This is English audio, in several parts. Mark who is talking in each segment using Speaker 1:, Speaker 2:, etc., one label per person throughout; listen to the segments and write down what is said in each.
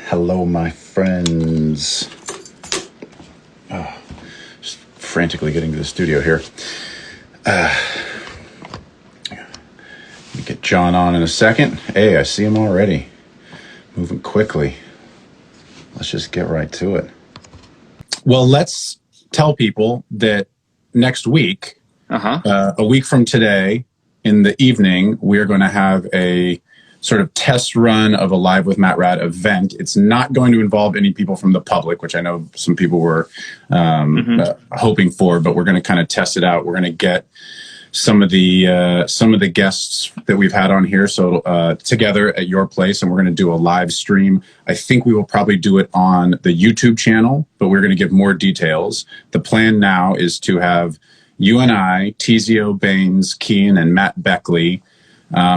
Speaker 1: Hello, my friends. Just frantically getting to the studio here. Get John on in a second. Hey, I see him already. Moving quickly. Let's just get right to it. Well, let's tell people that next week, a week from today, in the evening, we are going to have a sort of test run of a Live with Matt Rad event. It's not going to involve any people from the public, which I know some people were hoping for, but we're going to kind of test it out. We're going to get some of the guests that we've had on here together at your place, and we're going to do a live stream. I think we will probably do it on the YouTube channel, but we're going to give more details. The plan now is to have you and I, Tizio, Baines, Kean, and Matt Beckley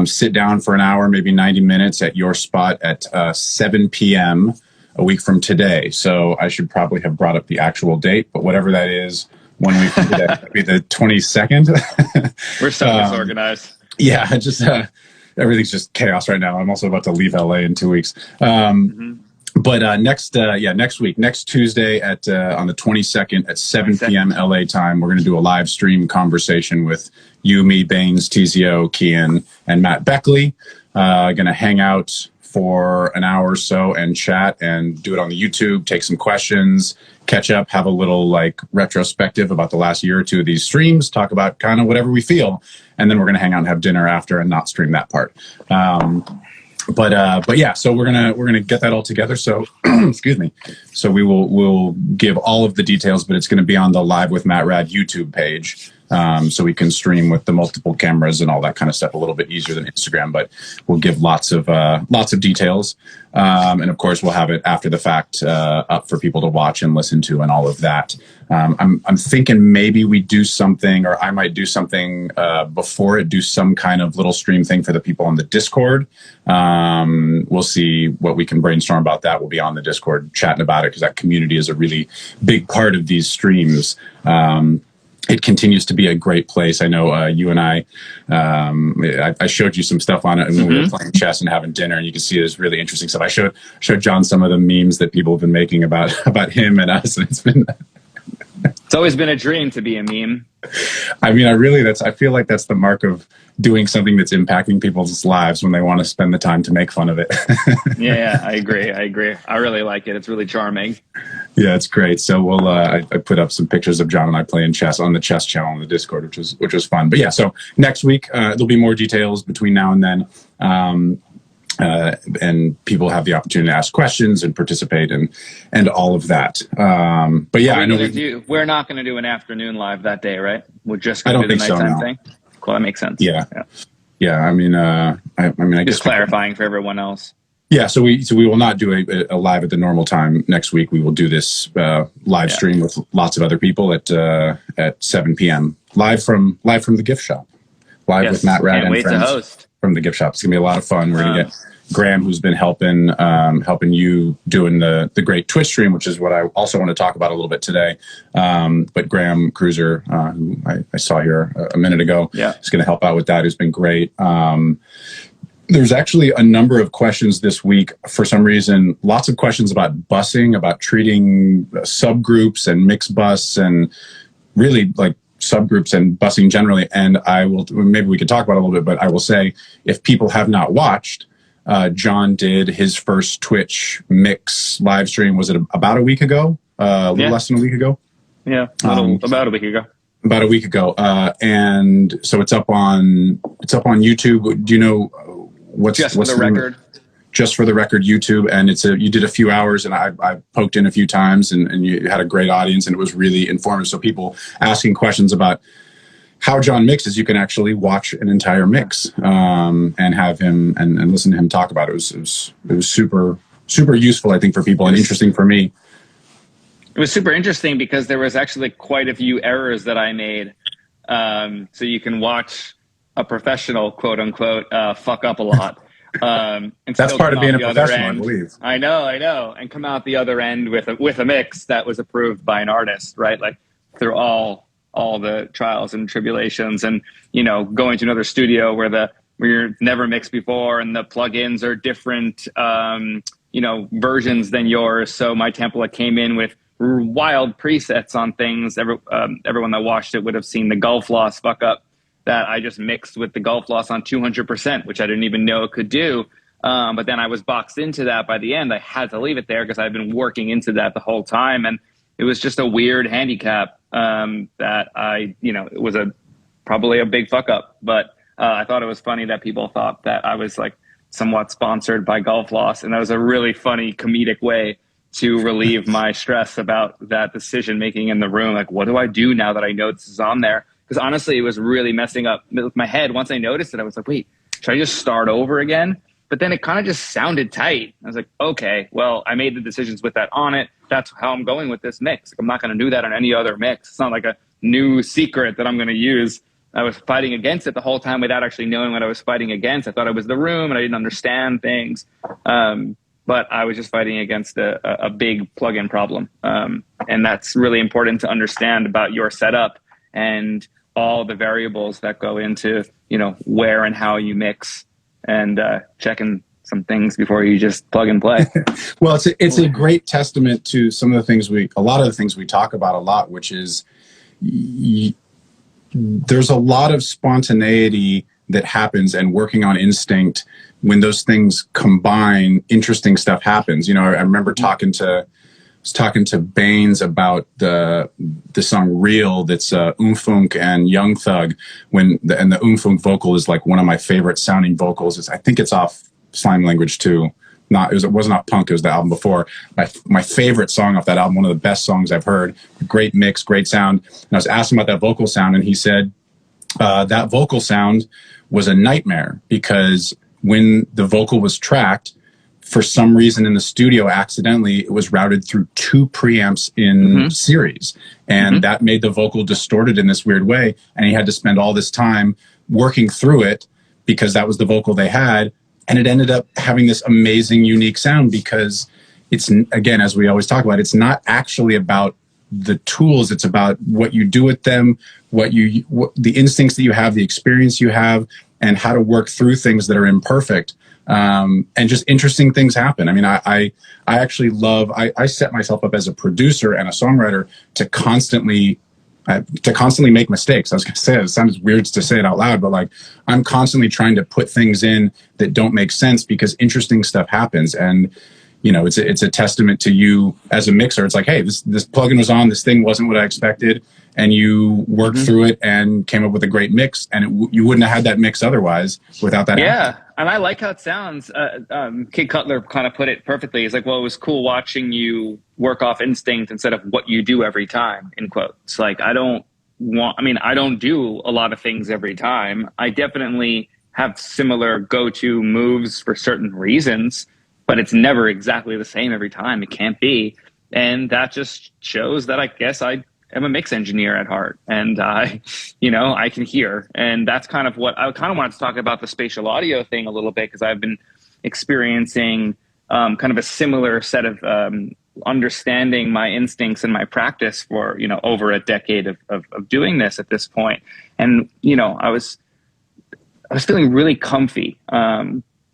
Speaker 1: sit down for an hour, maybe 90 minutes at your spot at 7 p.m. a week from today. So I should probably have brought up the actual date, but whatever that is, 1 week from today, that'd be the 22nd.
Speaker 2: We're so disorganized.
Speaker 1: Yeah, just everything's just chaos right now. I'm also about to leave LA in 2 weeks. But next week, next Tuesday on the 22nd at 7 p.m. LA time, we're going to do a live stream conversation with you, me, Baines, Tizio, Kean, and Matt Beckley. Going to hang out for an hour or so and chat and do it on the YouTube, take some questions, catch up, have a little like retrospective about the last year or two of these streams, talk about kind of whatever we feel. And then we're going to hang out and have dinner after and not stream that part. But yeah, so we're gonna get that all together. So excuse me. So we'll give all of the details, but it's going to be on the Live with Matt Rad YouTube page. So we can stream with the multiple cameras and all that kind of stuff a little bit easier than Instagram, but we'll give lots of details. And of course we'll have it after the fact, up for people to watch and listen to and all of that. I'm thinking maybe we do something, or I might do something, before it, do some kind of little stream thing for the people on the Discord. We'll see what we can brainstorm about that. We'll be on the Discord chatting about it because that community is a really big part of these streams. It continues to be a great place. I know you and I showed you some stuff on it when we were playing chess and having dinner, and you can see there's really interesting stuff. I showed John some of the memes that people have been making about him and us, and
Speaker 2: it's always been a dream to be a meme.
Speaker 1: I mean, I feel like that's the mark of doing something that's impacting people's lives when they want to spend the time to make fun of it.
Speaker 2: Yeah, I agree. I really like it. It's really charming.
Speaker 1: Yeah, it's great. So we'll I put up some pictures of John and I playing chess on the chess channel on the Discord, which was fun. But yeah, so next week there'll be more details between now and then. And people have the opportunity to ask questions and participate and all of that. But yeah, I know
Speaker 2: we're not going to do an afternoon live that day, right? We're just going to do the nighttime thing. Cool, that makes sense.
Speaker 1: Yeah. I mean, I guess
Speaker 2: just clarifying for everyone else.
Speaker 1: Yeah, so we will not do a live at the normal time next week. We will do this live stream with lots of other people at 7 p.m. live from the gift shop. Live with Matt Rad and friends from the gift shop. It's gonna be a lot of fun. We're gonna get Graham, who's been helping you doing the great Twitch stream, which is what I also want to talk about a little bit today. But Graham Cruiser, who I saw here a minute ago, is going to help out with that. Who's been great. There's actually a number of questions this week. For some reason, lots of questions about busing, about treating subgroups and mixed bus, and really like subgroups and busing generally. And maybe we could talk about it a little bit, but I will say, if people have not watched, John did his first Twitch mix live stream. Was it about a week ago? A little less than a week ago?
Speaker 2: Yeah, about a week ago.
Speaker 1: About a week ago. And so it's up on YouTube. Do you know what's
Speaker 2: for the record?
Speaker 1: Just for the record, YouTube. And you did a few hours, and I poked in a few times, and you had a great audience, and it was really informative. So people asking questions about how John mixes, you can actually watch an entire mix and have him and listen to him talk about it. It was super, super useful, I think, for people, and interesting for me.
Speaker 2: It was super interesting because there was actually quite a few errors that I made. So you can watch a professional, quote unquote, fuck up a lot. And
Speaker 1: that's part of being a professional, I believe.
Speaker 2: I know. And come out the other end with a mix that was approved by an artist, right? Like through all the trials and tribulations, and going to another studio where you're never mixed before, and the plugins are different, versions than yours. So my template came in with wild presets on things. Everyone that watched it would have seen the Gulf loss fuck up that I just mixed with the Gulf loss on 200%, which I didn't even know it could do. But then I was boxed into that by the end. I had to leave it there because I've been working into that the whole time. And it was just a weird handicap that it was probably a big fuck up. But I thought it was funny that people thought that I was like somewhat sponsored by Gulf loss. And that was a really funny comedic way to relieve my stress about that decision making in the room. Like, what do I do now that I know this is on there? Because honestly, it was really messing up with my head. Once I noticed it, I was like, wait, should I just start over again? But then it kind of just sounded tight. I was like, okay, well, I made the decisions with that on it. That's how I'm going with this mix. Like, I'm not going to do that on any other mix. It's not like a new secret that I'm going to use. I was fighting against it the whole time without actually knowing what I was fighting against. I thought it was the room and I didn't understand things. But I was just fighting against a big plugin problem. And that's really important to understand about your setup and all the variables that go into, where and how you mix, and checking some things before you just plug and play.
Speaker 1: Well, it's a great testament to some of the things a lot of the things we talk about a lot, which is there's a lot of spontaneity that happens and working on instinct. When those things combine, interesting stuff happens. I remember talking to Baines about the song "Real" that's Umfunk and Young Thug. And the Umfunk vocal is like one of my favorite sounding vocals. I think it's off Slime Language too. It wasn't off Punk. It was the album before. My favorite song off that album. One of the best songs I've heard. Great mix, great sound. And I was asking about that vocal sound, and he said that vocal sound was a nightmare because when the vocal was tracked, for some reason in the studio, accidentally, it was routed through 2 preamps in series. And that made the vocal distorted in this weird way. And he had to spend all this time working through it because that was the vocal they had. And it ended up having this amazing, unique sound because it's, again, as we always talk about, it's not actually about the tools. It's about what you do with them, the instincts that you have, the experience you have, and how to work through things that are imperfect. And just interesting things happen. I mean, I actually love, I set myself up as a producer and a songwriter to constantly make mistakes. I was going to say, it sounds weird to say it out loud, but like I'm constantly trying to put things in that don't make sense because interesting stuff happens. And, it's a testament to you as a mixer. It's like, hey, this plugin was on, this thing wasn't what I expected. And you worked through it and came up with a great mix. And you wouldn't have had that mix otherwise without that.
Speaker 2: Yeah. And I like how it sounds. Kid Cutler kind of put it perfectly. He's like, well, it was cool watching you work off instinct instead of what you do every time, in quotes. Like, I don't do a lot of things every time. I definitely have similar go-to moves for certain reasons, but it's never exactly the same every time. It can't be. And that just shows that I guess I am a mix engineer at heart, and I can hear. And that's kind of what I kind of wanted to talk about, the spatial audio thing a little bit, because I've been experiencing kind of a similar set of understanding my instincts and my practice for, over a decade of doing this at this point. And, I was feeling really comfy.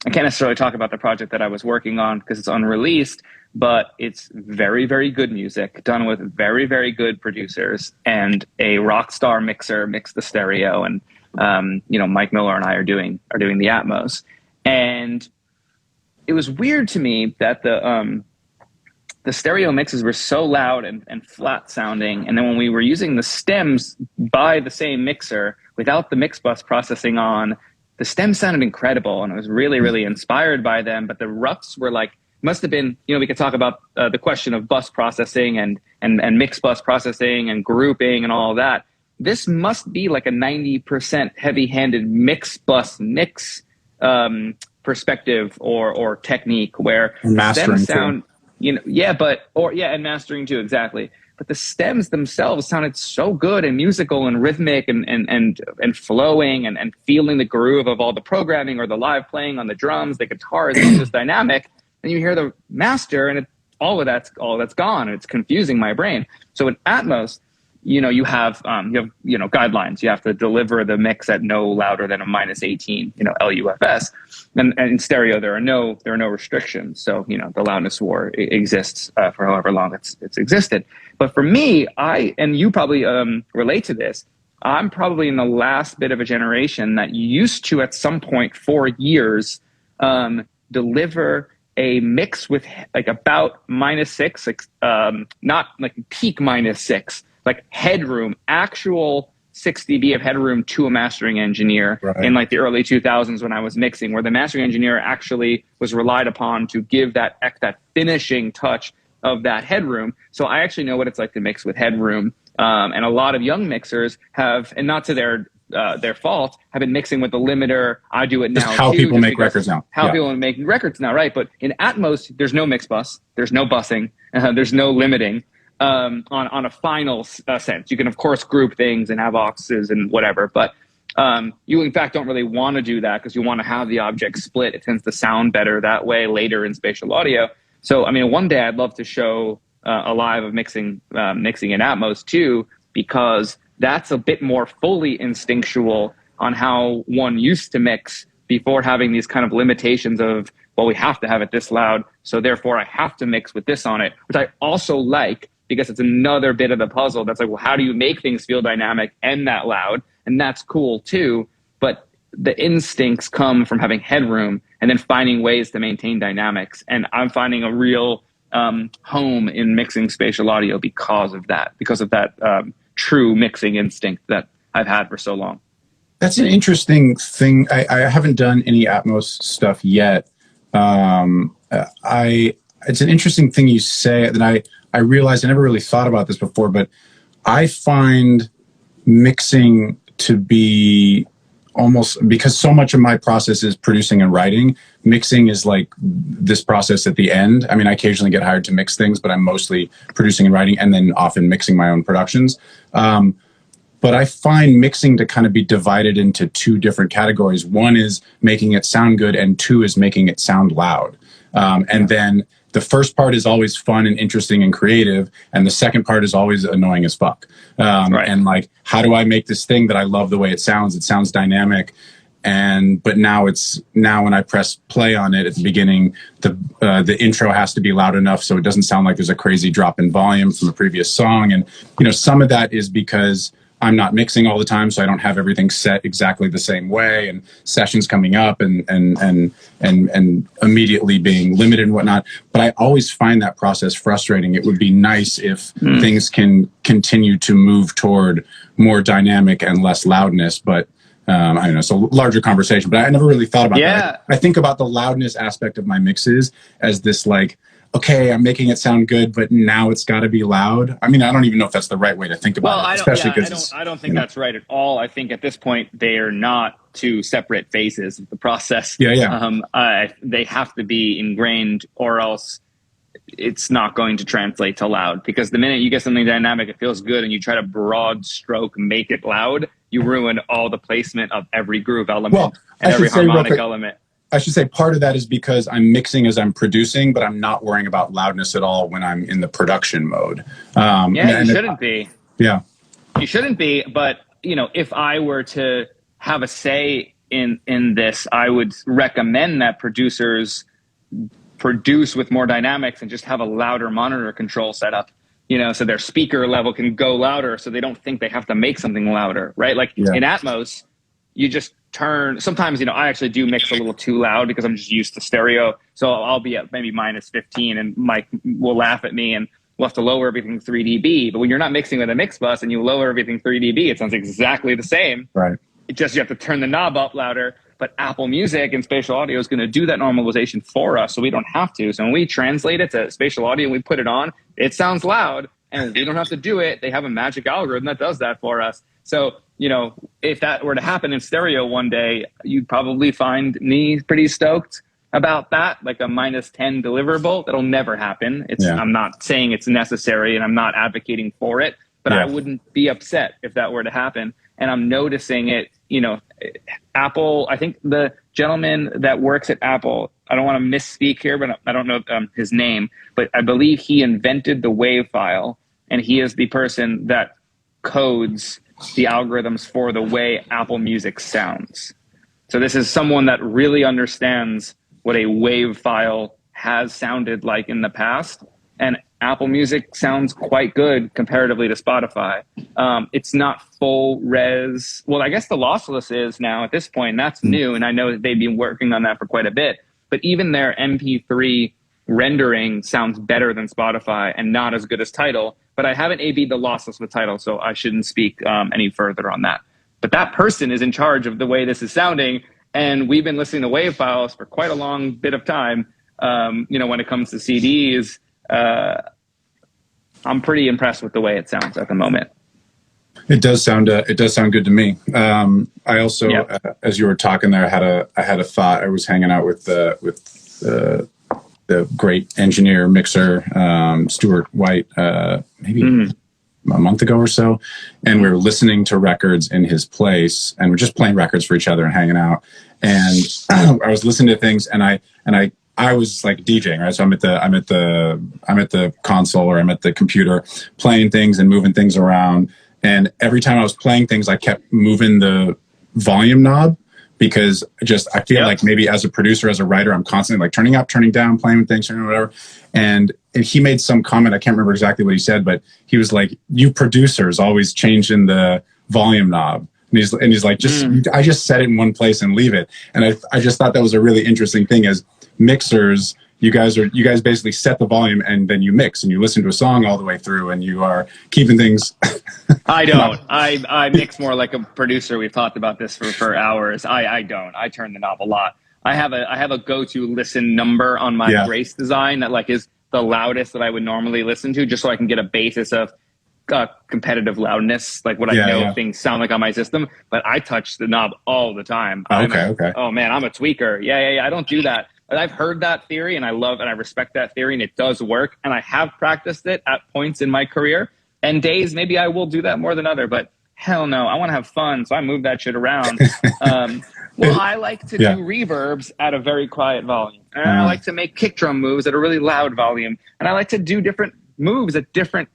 Speaker 2: I can't necessarily talk about the project that I was working on because it's unreleased, but it's very, very good music done with very, very good producers, and a rock star mixer mixed the stereo. And, Mike Miller and I are doing the Atmos. And it was weird to me that the stereo mixes were so loud and flat sounding. And then when we were using the stems by the same mixer without the mix bus processing on, the stems sounded incredible, and I was really, really inspired by them. But the roughs were like, must have been, we could talk about the question of bus processing and mix bus processing and grouping and all of that. This must be like a 90% heavy-handed mix perspective or technique where
Speaker 1: mastering
Speaker 2: stems sound, and mastering too, exactly. But the stems themselves sounded so good and musical and rhythmic and flowing and feeling the groove of all the programming or the live playing on the drums, the guitars, it's just dynamic. And you hear the master, and all that's gone. It's confusing my brain. So in Atmos, you have guidelines. You have to deliver the mix at no louder than a -18, LUFS. And in stereo, there are no restrictions. So, the loudness war exists for however long it's existed. But for me, and you probably relate to this, I'm probably in the last bit of a generation that used to, at some point for years, deliver a mix with like about -6, not like peak -6, like headroom, actual 6 dB of headroom to a mastering engineer in like the early 2000s when I was mixing, where the mastering engineer actually was relied upon to give that finishing touch of that headroom. So I actually know what it's like to mix with headroom. And a lot of young mixers have, and not to their fault, have been mixing with the limiter. I do it now.
Speaker 1: Just how people make records now.
Speaker 2: How people make records now, right? But in Atmos, there's no mix bus, there's no busing, there's no limiting on a final sense. You can of course group things and have auxes and whatever, but you in fact don't really want to do that because you want to have the object split. It tends to sound better that way later in spatial audio. So I mean, one day I'd love to show a live of mixing in Atmos too, because that's a bit more fully instinctual on how one used to mix before having these kind of limitations of, well, we have to have it this loud, so therefore I have to mix with this on it, which I also like because it's another bit of the puzzle that's like, well, how do you make things feel dynamic and that loud? And that's cool too, but the instincts come from having headroom and then finding ways to maintain dynamics. And I'm finding a real home in mixing spatial audio because of that true mixing instinct that I've had for so long.
Speaker 1: That's an interesting thing. I haven't done any Atmos stuff yet. It's an interesting thing you say that I realized I never really thought about this before, but I find mixing to be almost, because so much of my process is producing and writing, mixing is like this process at the end. I mean, I occasionally get hired to mix things, but I'm mostly producing and writing and then often mixing my own productions. But I find mixing to kind of be divided into two different categories. One is making it sound good, and two is making it sound loud. And then the first part is always fun and interesting and creative, and the second part is always annoying as fuck. And like, how do I make this thing that I love the way it sounds? It sounds dynamic. But now when I press play on it at the beginning, the intro has to be loud enough so it doesn't sound like there's a crazy drop in volume from a previous song. And some of that is because I'm not mixing all the time, so I don't have everything set exactly the same way, and sessions coming up and immediately being limited and whatnot. But I always find that process frustrating. It would be nice if things can continue to move toward more dynamic and less loudness, but I don't know, it's a larger conversation, but I never really thought about that. I think about the loudness aspect of my mixes as this like, okay, I'm making it sound good, but now it's got to be loud. I mean, I don't even know if that's the right way to think about it, especially because
Speaker 2: I don't think that's right at all. I think at this point they are not two separate phases of the process. They have to be ingrained, or else it's not going to translate to loud. Because the minute you get something dynamic, it feels good, and you try to broad stroke make it loud, you ruin all the placement of every groove element and every harmonic element.
Speaker 1: I should say part of that is because I'm mixing as I'm producing, but I'm not worrying about loudness at all when I'm in the production mode.
Speaker 2: You shouldn't be.
Speaker 1: Yeah.
Speaker 2: You shouldn't be, but if I were to have a say in this, I would recommend that producers produce with more dynamics and just have a louder monitor control setup, so their speaker level can go louder, so they don't think they have to make something louder, right? Like in Atmos, you just turn, sometimes, I actually do mix a little too loud because I'm just used to stereo. So I'll be at maybe -15 and Mike will laugh at me and we'll have to lower everything 3 dB. But when you're not mixing with a mix bus and you lower everything 3 dB, it sounds exactly the same.
Speaker 1: Right.
Speaker 2: You have to turn the knob up louder. But Apple Music and Spatial Audio is going to do that normalization for us, so we don't have to. So when we translate it to Spatial Audio and we put it on, it sounds loud and we don't have to do it. They have a magic algorithm that does that for us. So, if that were to happen in stereo one day, you'd probably find me pretty stoked about that, like a -10 deliverable. That'll never happen. I'm not saying it's necessary and I'm not advocating for it, but I wouldn't be upset if that were to happen. And I'm noticing it, Apple, I think the gentleman that works at Apple, I don't want to misspeak here, but I don't know his name, but I believe he invented the WAV file, and he is the person that codes the algorithms for the way Apple Music sounds. So this is someone that really understands what a wave file has sounded like in the past. And Apple Music sounds quite good comparatively to Spotify. It's not full res. Well, I guess the lossless is now at this point, and that's new. And I know that they've been working on that for quite a bit. But even their MP3 rendering sounds better than Spotify and not as good as Tidal. But I haven't A/B'd the lossless with Tidal, so I shouldn't speak any further on that. But that person is in charge of the way this is sounding. And we've been listening to wave files for quite a long bit of time. When it comes to CDs, I'm pretty impressed with the way it sounds at the moment.
Speaker 1: It does sound good to me. I also, as you were talking there, I had a thought. I was hanging out with the great engineer mixer, Stuart White, maybe a month ago or so, and we were listening to records in his place, and we're just playing records for each other and hanging out. And I was listening to things, and I was like DJing, right? So I'm at the console, or I'm at the computer playing things and moving things around. And every time I was playing things, I kept moving the volume knob, because I feel like maybe as a producer, as a writer, I'm constantly like turning up, turning down, playing with things, or whatever. And he made some comment, I can't remember exactly what he said, but he was like, "You producers always changing the volume knob." And he's like, I just set it in one place and leave it. And I just thought that was a really interesting thing. As mixers, you guys basically set the volume, and then you mix and you listen to a song all the way through, and you are keeping things.
Speaker 2: I don't. I mix more like a producer. We've talked about this for hours. I don't. I turn the knob a lot. I have a go-to listen number on my Grace design that like is the loudest that I would normally listen to, just so I can get a basis of competitive loudness, like what I know things sound like on my system. But I touch the knob all the time.
Speaker 1: Okay.
Speaker 2: Oh man, I'm a tweaker. Yeah. I don't do that. I've heard that theory, and I love and I respect that theory, and it does work. And I have practiced it at points in my career. And days, maybe I will do that more than other, but hell no, I want to have fun, so I move that shit around. I like to do reverbs at a very quiet volume. And I like to make kick drum moves at a really loud volume. And I like to do different moves at different,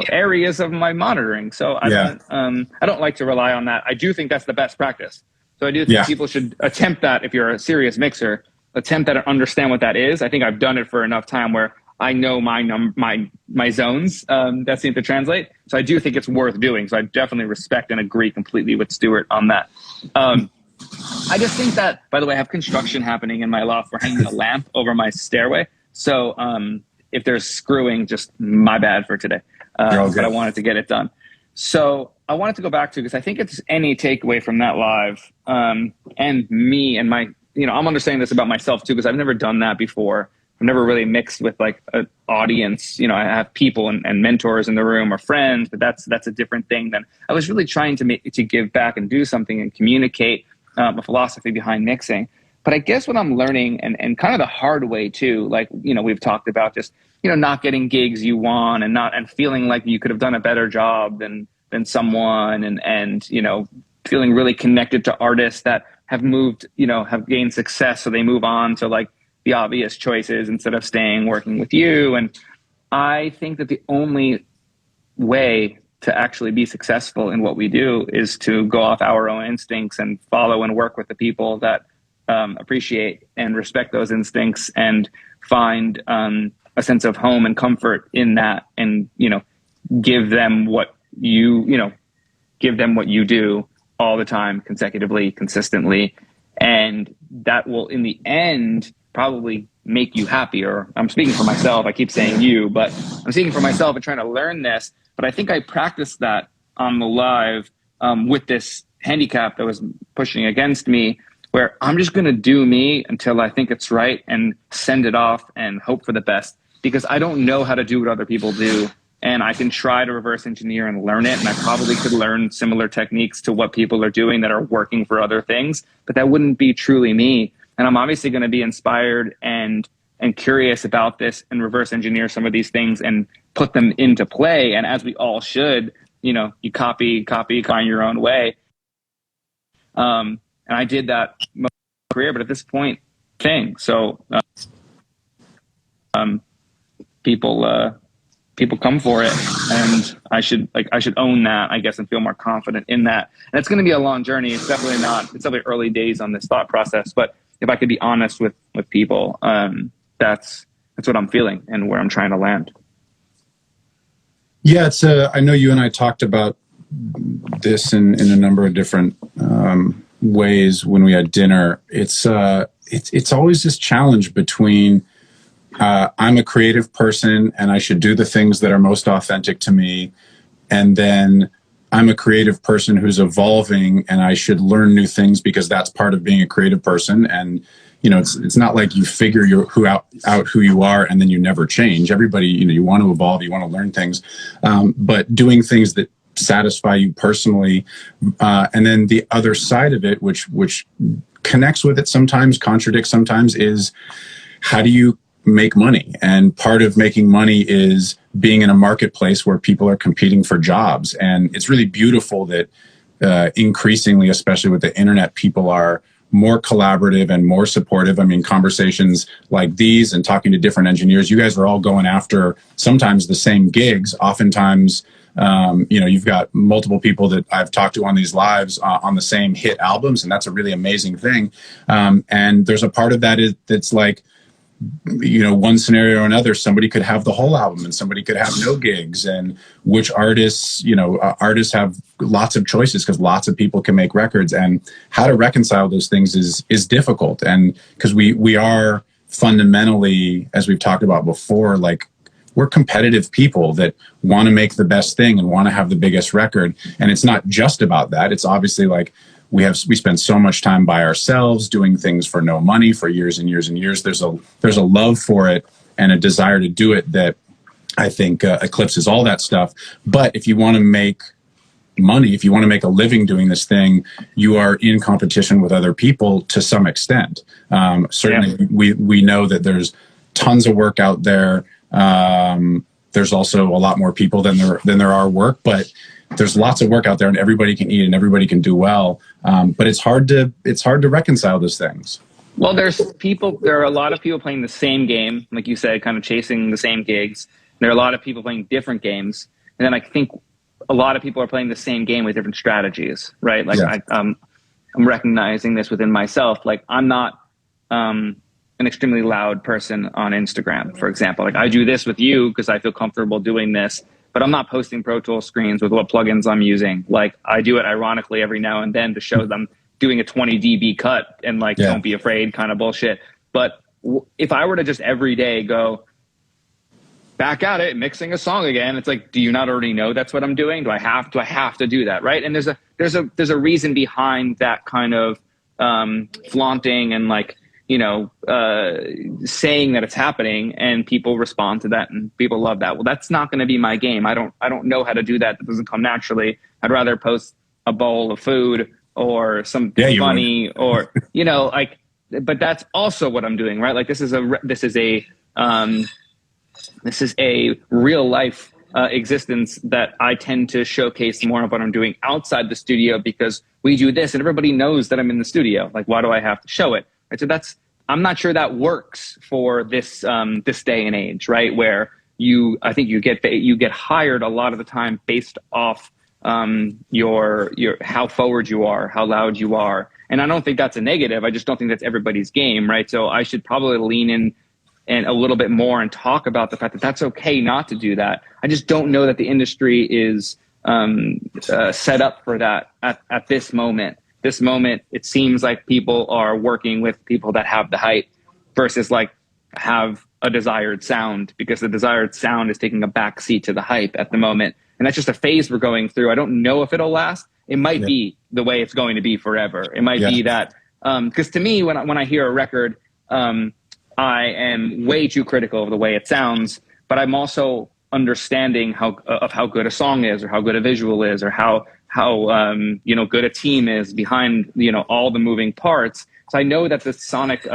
Speaker 2: areas of my monitoring. So I don't like to rely on that. I do think that's the best practice. So I do think people should attempt that. If you're a serious mixer, attempt that and understand what that is. I think I've done it for enough time where I know my zones that seem to translate. So I do think it's worth doing. So I definitely respect and agree completely with Stuart on that. I just think that, by the way, I have construction happening in my loft. We're hanging a lamp over my stairway. So if there's screwing, just my bad for today. But I wanted to get it done. So I wanted to go back to, because I think it's any takeaway from that live, and me and my, I'm understanding this about myself too, because I've never done that before. I've never really mixed with like an audience. I have people and mentors in the room or friends, but that's a different thing than I was really trying to give back and do something and communicate a philosophy behind mixing. But I guess what I'm learning, and kind of the hard way too, like, we've talked about just, not getting gigs you want, and feeling like you could have done a better job than someone, and feeling really connected to artists that have moved, have gained success. So they move on to like the obvious choices instead of staying working with you. And I think that the only way to actually be successful in what we do is to go off our own instincts and follow and work with the people that appreciate and respect those instincts, and find a sense of home and comfort in that, and give them what you do all the time, consecutively, consistently, and that will in the end probably make you happier. I'm speaking for myself. I keep saying you, but I'm speaking for myself and trying to learn this. But I think I practiced that on the live with this handicap that was pushing against me, where I'm just going to do me until I think it's right and send it off and hope for the best, because I don't know how to do what other people do. And I can try to reverse engineer and learn it. And I probably could learn similar techniques to what people are doing that are working for other things, but that wouldn't be truly me. And I'm obviously going to be inspired and curious about this, and reverse engineer some of these things and put them into play. And as we all should, you copy in your own way. And I did that most of my career, but at this point, people people come for it, and I should own that, I guess, and feel more confident in that. And it's going to be a long journey. It's definitely early days on this thought process, but if I could be honest with people, that's what I'm feeling and where I'm trying to land.
Speaker 1: Yeah, I know you and I talked about this in a number of different ways when we had dinner. It's always this challenge between I'm a creative person and I should do the things that are most authentic to me, and then I'm a creative person who's evolving and I should learn new things because that's part of being a creative person. And it's not like you figure out who you are and then you never change. Everybody, you want to evolve, you want to learn things, but doing things that satisfy you personally. And then the other side of it, which connects with it sometimes, contradicts sometimes, is how do you make money? And part of making money is being in a marketplace where people are competing for jobs. And it's really beautiful that increasingly, especially with the internet, people are more collaborative and more supportive. I mean, conversations like these and talking to different engineers, you guys are all going after sometimes the same gigs. Oftentimes, you've got multiple people that I've talked to on these lives on the same hit albums, and that's a really amazing thing. And there's a part of that that's like, one scenario or another, somebody could have the whole album and somebody could have no gigs. And which artists, artists have lots of choices because lots of people can make records, and how to reconcile those things is difficult. And because we are fundamentally, as we've talked about before, like, we're competitive people that want to make the best thing and want to have the biggest record. And it's not just about that. It's obviously like, we spend so much time by ourselves doing things for no money for years and years and years. There's a love for it and a desire to do it that I think eclipses all that stuff. But if you want to make money, if you want to make a living doing this thing, you are in competition with other people to some extent. Certainly, we know that there's tons of work out there. There's also a lot more people than there are work, but there's lots of work out there and everybody can eat and everybody can do well. But it's hard to reconcile those things.
Speaker 2: Well, there are a lot of people playing the same game, like you said, kind of chasing the same gigs. There are a lot of people playing different games. And then I think a lot of people are playing the same game with different strategies, right? Like, yeah. I'm recognizing this within myself. Like, I'm not an extremely loud person on Instagram, for example. Like, I do this with you because I feel comfortable doing this, but I'm not posting Pro Tools screens with what plugins I'm using. Like, I do it ironically every now and then to show them doing a 20 dB cut and like, don't be afraid kind of bullshit. But if I were to just every day go back at it, mixing a song again, it's like, do you not already know that's what I'm doing? Do I have to do that? Right. And there's a reason behind that kind of flaunting and like, saying that it's happening, and people respond to that and people love that. Well, that's not going to be my game. I don't know how to do that. That doesn't come naturally. I'd rather post a bowl of food or something funny or, but that's also what I'm doing, right? Like, this is a real life existence that I tend to showcase more of what I'm doing outside the studio, because we do this and everybody knows that I'm in the studio. Like, why do I have to show it? Right? So I'm not sure that works for this day and age, right? Where I think you get hired a lot of the time based off your how forward you are, how loud you are. And I don't think that's a negative. I just don't think that's everybody's game, right? So I should probably lean in and a little bit more and talk about the fact that that's okay not to do that. I just don't know that the industry is set up for that at this moment. This moment, it seems like people are working with people that have the hype versus like have a desired sound, because the desired sound is taking a backseat to the hype at the moment. And that's just a phase we're going through. I don't know if it'll last. It might be the way it's going to be forever. It might be that, because to me, when I hear a record, I am way too critical of the way it sounds, but I'm also understanding of how good a song is, or how good a visual is, or how good a team is behind all the moving parts. So I know that the sonic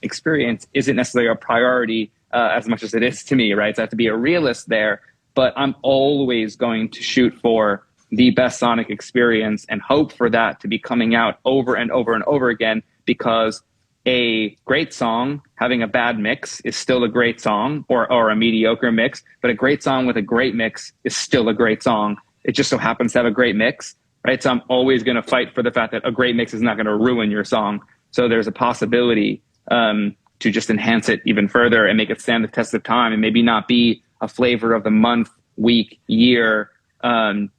Speaker 2: experience isn't necessarily a priority as much as it is to me, right? So I have to be a realist there, but I'm always going to shoot for the best sonic experience and hope for that to be coming out over and over and over again, because a great song having a bad mix is still a great song, or a mediocre mix, but a great song with a great mix is still a great song. It just so happens to have a great mix, right? So I'm always going to fight for the fact that a great mix is not going to ruin your song. So there's a possibility to just enhance it even further and make it stand the test of time, and maybe not be a flavor of the month, week, year,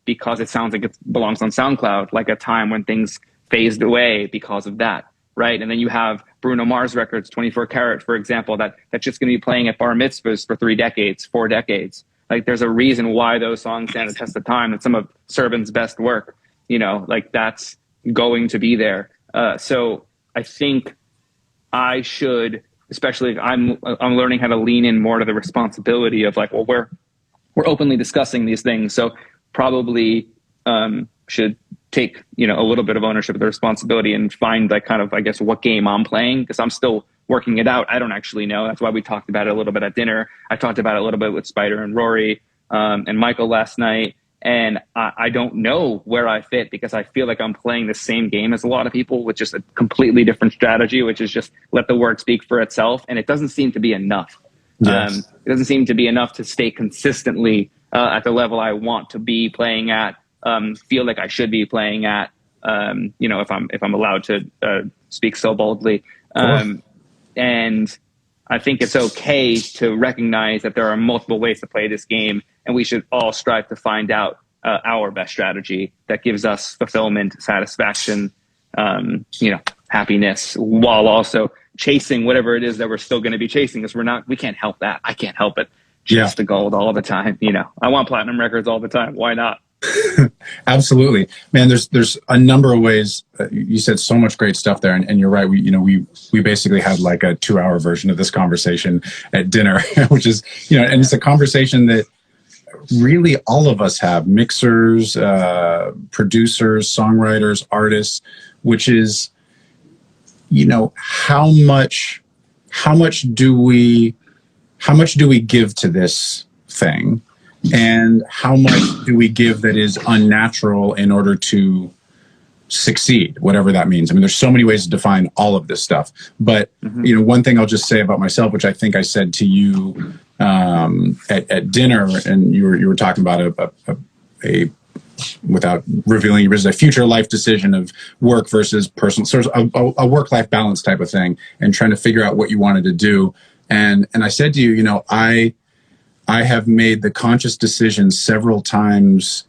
Speaker 2: because it sounds like it belongs on SoundCloud, like a time when things phased away because of that. Right. And then you have Bruno Mars records, 24 Karat, for example, that's just going to be playing at bar mitzvahs for 3 decades, 4 decades. Like, there's a reason why those songs stand the test of time, and some of Servan's best work, like, that's going to be there. So I think I should, especially if I'm learning how to lean in more to the responsibility of, like, well, we're openly discussing these things. So probably should take, a little bit of ownership of the responsibility and find, like, kind of, I guess, what game I'm playing, because I'm still working it out. I don't actually know. That's why we talked about it a little bit at dinner. I talked about it a little bit with Spider and Rory and Michael last night. And I don't know where I fit, because I feel like I'm playing the same game as a lot of people with just a completely different strategy, which is just let the work speak for itself. And it doesn't seem to be enough. Yes. It doesn't seem to be enough to stay consistently at the level I want to be playing at, feel like I should be playing at, if I'm allowed to speak so boldly. And I think it's okay to recognize that there are multiple ways to play this game, and we should all strive to find out our best strategy that gives us fulfillment, satisfaction, happiness, while also chasing whatever it is that we're still going to be chasing, because we can't help that. I can't help it. Chase the gold all the time. I want platinum records all the time. Why not?
Speaker 1: Absolutely, man. There's a number of ways. You said so much great stuff there, and you're right. We basically had like a 2-hour version of this conversation at dinner, which is, and it's a conversation that really all of us have: mixers, producers, songwriters, artists, which is, how much do we give to this thing? And how much do we give that is unnatural in order to succeed, whatever that means? I mean, there's so many ways to define all of this stuff. But, one thing I'll just say about myself, which I think I said to you at dinner, and you were talking about a without revealing your business, a future life decision of work versus personal, sort of a work-life balance type of thing, and trying to figure out what you wanted to do. And I said to you, I have made the conscious decision several times,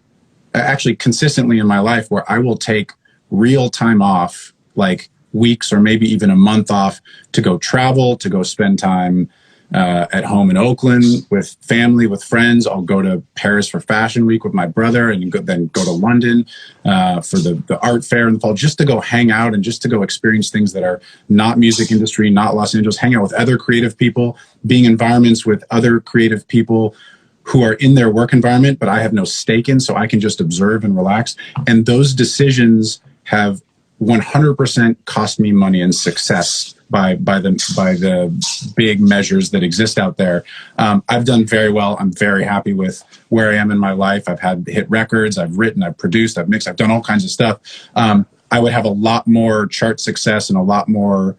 Speaker 1: actually consistently in my life, where I will take real time off, like weeks or maybe even a month off, to go travel, to go spend time at home in Oakland with family, with friends. I'll go to Paris for Fashion Week with my brother, and then go to London for the art fair in the fall, just to go hang out and just to go experience things that are not music industry, not Los Angeles, hang out with other creative people, being environments with other creative people who are in their work environment, but I have no stake in, so I can just observe and relax. And those decisions have 100% cost me money and success by the big measures that exist out there. I've done very well. I'm very happy with where I am in my life. I've had hit records. I've written, I've produced, I've mixed, I've done all kinds of stuff. I would have a lot more chart success and a lot more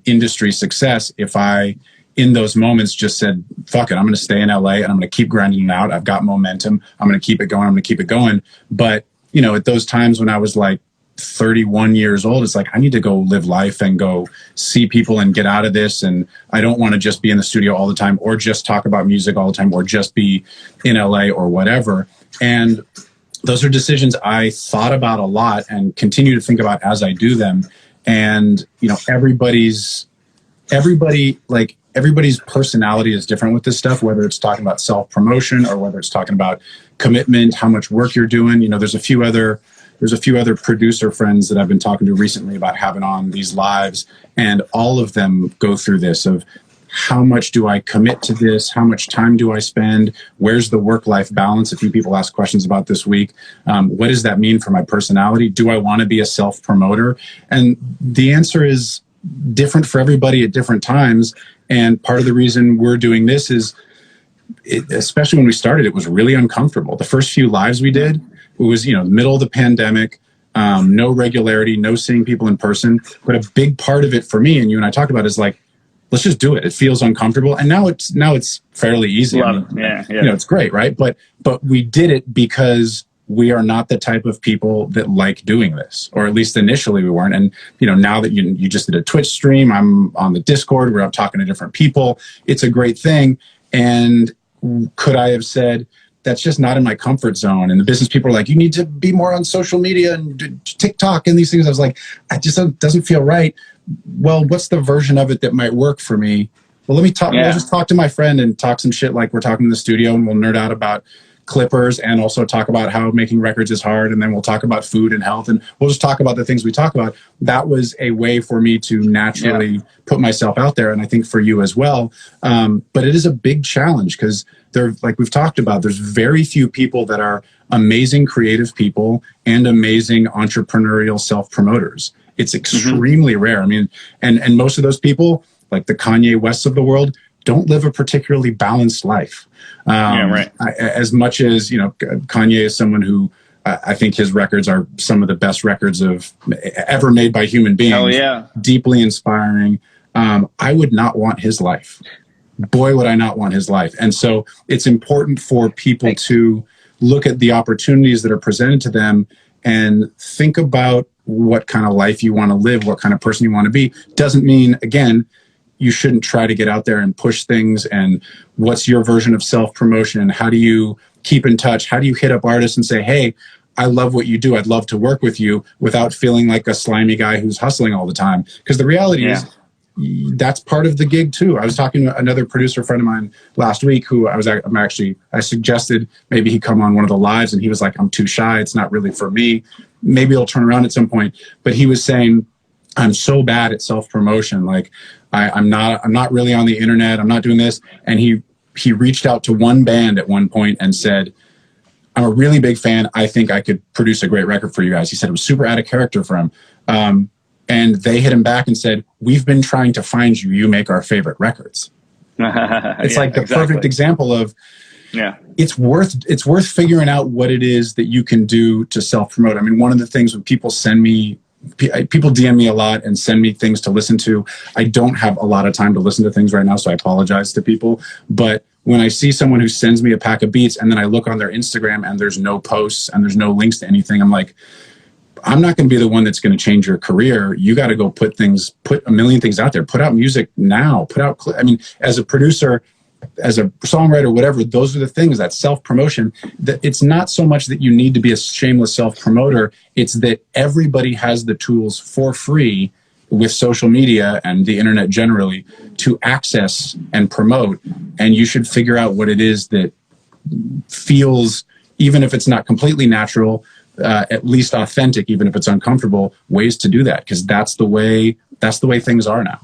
Speaker 1: industry success if I, in those moments, just said, fuck it, I'm going to stay in LA and I'm going to keep grinding it out. I've got momentum. I'm going to keep it going. I'm going to keep it going. But, at those times when I was like 31 years old, it's like, I need to go live life and go see people and get out of this. And I don't want to just be in the studio all the time, or just talk about music all the time, or just be in LA or whatever. And those are decisions I thought about a lot and continue to think about as I do them. And, everybody's personality is different with this stuff, whether it's talking about self-promotion or whether it's talking about commitment, how much work you're doing. There's a few other producer friends that I've been talking to recently about having on these lives, and all of them go through this of, how much do I commit to this? How much time do I spend? Where's the work-life balance? A few people asked questions about this week. What does that mean for my personality? Do I want to be a self-promoter? And the answer is different for everybody at different times. And part of the reason we're doing this is, especially when we started, it was really uncomfortable. The first few lives we did, it was, middle of the pandemic. no regularity, no seeing people in person. But a big part of it for me, and you and I talked about, is like, let's just do it. It feels uncomfortable, and now it's fairly easy.
Speaker 2: Love it. Yeah.
Speaker 1: You know, it's great, right? But we did it because we are not the type of people that like doing this, or at least initially we weren't. And you know, now that you just did a Twitch stream, I'm on the Discord, we're out talking to different people. It's a great thing. And could I have said, that's just not in my comfort zone? And the business people are like, you need to be more on social media and TikTok and these things. I was like, doesn't feel right. Well, what's the version of it that might work for me? Well, let me talk. Yeah. I'll just talk to my friend and talk some shit like we're talking in the studio, and we'll nerd out about clippers and also talk about how making records is hard. And then we'll talk about food and health, and we'll just talk about the things we talk about. That was a way for me to naturally put myself out there. And I think for you as well. But it is a big challenge because like we've talked about, there's very few people that are amazing creative people and amazing entrepreneurial self-promoters. It's extremely rare. I mean, and most of those people, like the Kanye Wests of the world, don't live a particularly balanced life. As much as, you know, Kanye is someone who I think his records are some of the best records ever made by human beings.
Speaker 2: Oh, yeah.
Speaker 1: Deeply inspiring. I would not want his life. Boy, would I not want his life. And so it's important for people to look at the opportunities that are presented to them and think about what kind of life you want to live, what kind of person you want to be. Doesn't mean, again, you shouldn't try to get out there and push things. And what's your version of self-promotion? And how do you keep in touch? How do you hit up artists and say, hey, I love what you do, I'd love to work with you, without feeling like a slimy guy who's hustling all the time? Because the reality is, that's part of the gig too. I was talking to another producer friend of mine last week who I suggested maybe he come on one of the lives, and he was like, I'm too shy. It's not really for me. Maybe it'll turn around at some point. But he was saying, I'm so bad at self-promotion. Like I'm not really on the internet. I'm not doing this. And he reached out to one band at one point and said, I'm a really big fan. I think I could produce a great record for you guys. He said it was super out of character for him. And they hit him back and said, we've been trying to find you. You make our favorite records. It's like the perfect example of, it's worth figuring out what it is that you can do to self-promote. I mean, one of the things when people DM me a lot and send me things to listen to, I don't have a lot of time to listen to things right now, so I apologize to people. But when I see someone who sends me a pack of beats and then I look on their Instagram and there's no posts and there's no links to anything, I'm like, I'm not going to be the one that's going to change your career. You got to go put a million things out there. Put out music now. I mean, as a producer, as a songwriter, whatever, those are the things, that self-promotion. That it's not so much that you need to be a shameless self-promoter. It's that everybody has the tools for free with social media and the internet generally to access and promote. And you should figure out what it is that feels, even if it's not completely natural, at least authentic, even if it's uncomfortable, ways to do that, because that's the way things are now.